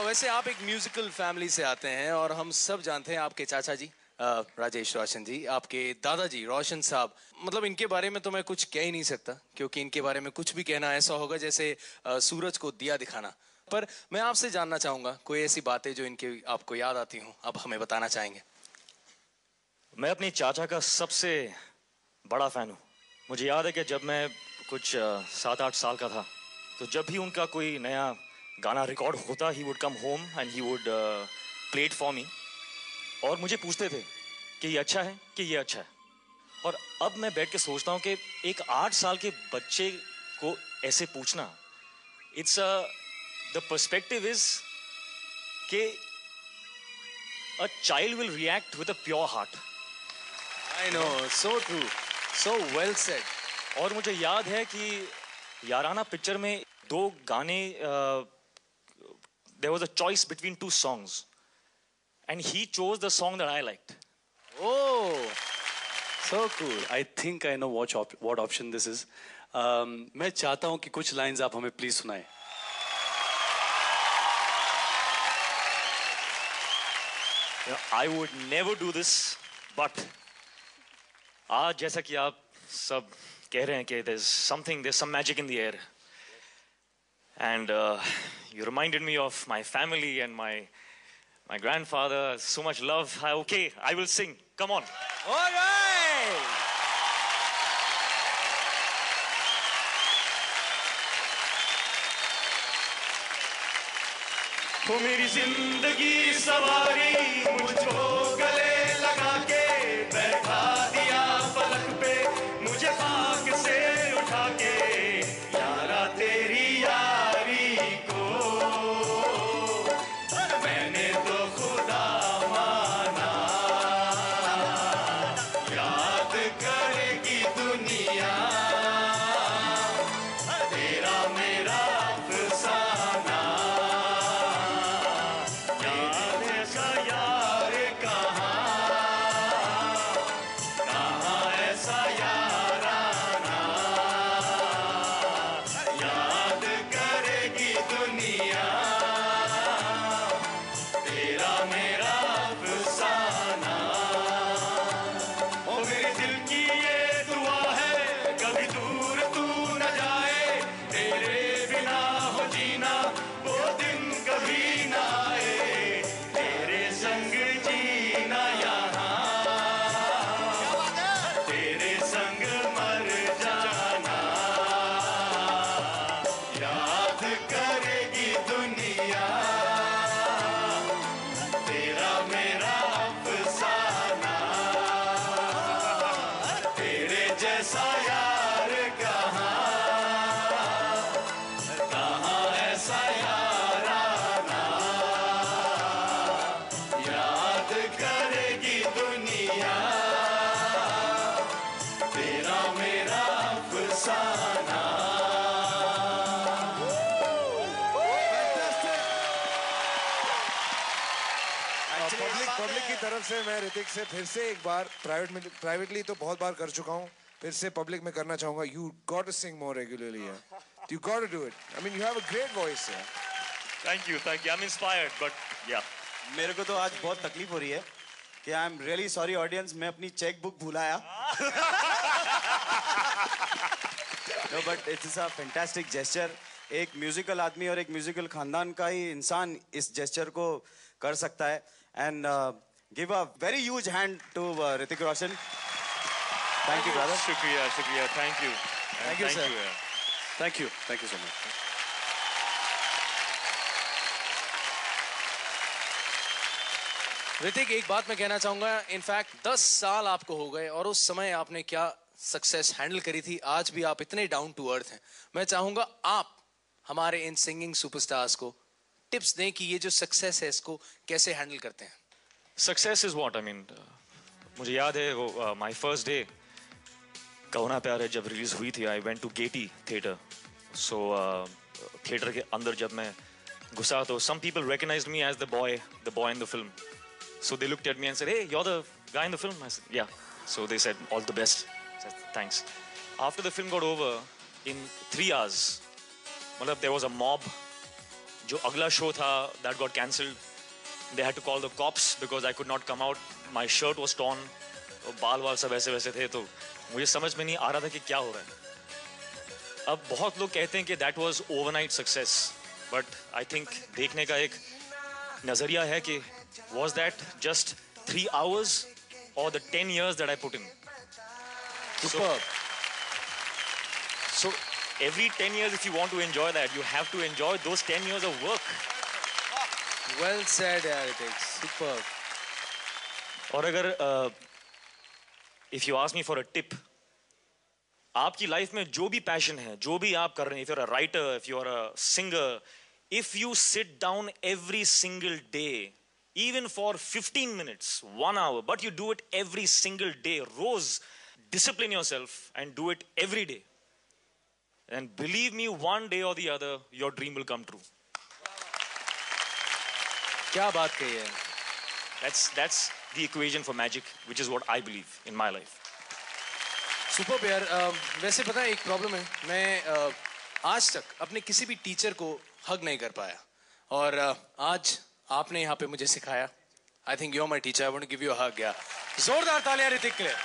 वैसे आप एक म्यूजिकल फैमिली से आते हैं और हम सब जानते हैं आपके चाचा जी राजेश रोशन जी, आपके दादाजी रोशन साहब, मतलब इनके बारे में तो मैं कुछ कह ही नहीं सकता क्योंकि इनके बारे में कुछ भी कहना ऐसा होगा जैसे सूरज को दिया दिखाना। पर मैं आपसे जानना चाहूंगा कोई ऐसी बातें जो इनके आपको याद आती हों, अब हमें बताना चाहेंगे। मैं अपनी चाचा का सबसे बड़ा फैन हूँ। मुझे याद है कि जब मैं कुछ 7-8 साल का था तो जब भी उनका कोई नया गाना रिकॉर्ड होता, he would come home and he would play it for me और मुझे पूछते थे कि ये अच्छा है, कि ये अच्छा है। और अब मैं बैठ के सोचता हूँ कि एक 8 साल के बच्चे को ऐसे पूछना, इट्स द पर्सपेक्टिव इज कि a child will react with a pure heart. I know, so true, so well said. और मुझे याद है कि याराना पिक्चर में 2 गाने, there was a choice between 2 songs and he chose the song that I liked. Oh, so cool. I think I know what option this is. मैं चाहता हूँ कि कुछ लाइंस आप हमें प्लीज सुनाएं। I would never do this, but आज जैसा कि आप सब कह रहे हैं कि there's some magic in the air, and you reminded me of my family and my grandfather. So much love. Okay, I will sing. Come on. All right. तो मेरी जिंदगी सवारी मुझको गले लगा के बैठा दिया पलक पे, मुझे खाक से उठा के यारा तेरी यारी को मैंने तो खुदा माना। याद करेगी दुनिया तेरा मेरा अफसाना। पब्लिक की तरफ से मैं ऋतिक से फिर से एक बार प्राइवेटली तो बहुत बार कर चुका हूँ, फिर से पब्लिक में करना चाहूंगा। You got to sing more regularly, you got to do it. I mean you have a great voice. Thank you I am inspired, but yeah मेरे को तो आज बहुत तकलीफ हो रही है कि I am really sorry audience, मैं अपनी चेक बुक भूलाया। No but it's a fantastic gesture. एक म्यूजिकल आदमी और एक म्यूजिकल खानदान का ही इंसान इस जेस्चर को कर सकता है। And give a very huge hand to Hrithik Roshan. Thank you brother. शुक्रिया thank you sir. Thank you so much. Hrithik, एक बात मैं कहना चाहूंगा, इनफैक्ट 10 साल आपको हो गए और उस समय आपने क्या सक्सेस हैंडल करी थी, आज भी आप इतने डाउन टू अर्थ हैं। मैं चाहूंगा आप हमारे इन सिंगिंग सुपरस्टार्स को टिप्स दें कि ये जो सक्सेस है इसको कैसे हैंडल करते हैं। Success is what I mean, मुझे याद है वो माय फर्स्ट डे कहोना प्यार है जब रिलीज हुई थी, I went to Gaiety theatre. So theatre के अंदर जब मैं घुसा तो some people recognized me as the boy in the film. So they looked at me and said, "Hey, you're the guy in the film." I said, "Yeah." So they said, "All the best." I said, "Thanks." After the film got over, in 3 hours, मतलब there was a mob जो अगला show था that got cancelled. They had to call the cops because I could not come out. My shirt was torn. और बाल वाल सब ऐसे वैसे थे, तो मुझे समझ में नहीं आ रहा था कि क्या हो रहा है. अब बहुत लोग कहते हैं कि that was overnight success, but I think देखने का एक नजरिया है कि was that just 3 hours or the 10 years that I put in. Superb. So every 10 years, if you want to enjoy that, you have to enjoy those 10 years of work. Well said, यार Hrithik. Superb. और अगर if you ask me for a tip, आपकी life में जो भी passion है, जो भी आप कर रहे हैं, if you're a writer, if you're a singer, if you sit down every single day, even for 15 minutes, 1 hour, but you do it every single day, rose discipline yourself and do it every day. And believe me, one day or the other, your dream will come true. क्या बात कही है. That's the equation for magic, which is what I believe in my life. Super यार. वैसे पता है एक problem है, मैं आज तक अपने किसी भी टीचर को हग नहीं कर पाया, और आज आपने यहाँ पे मुझे सिखाया. I think you are my teacher. I want to give you a hug. जोरदार तालियां ऋतिक के लिए.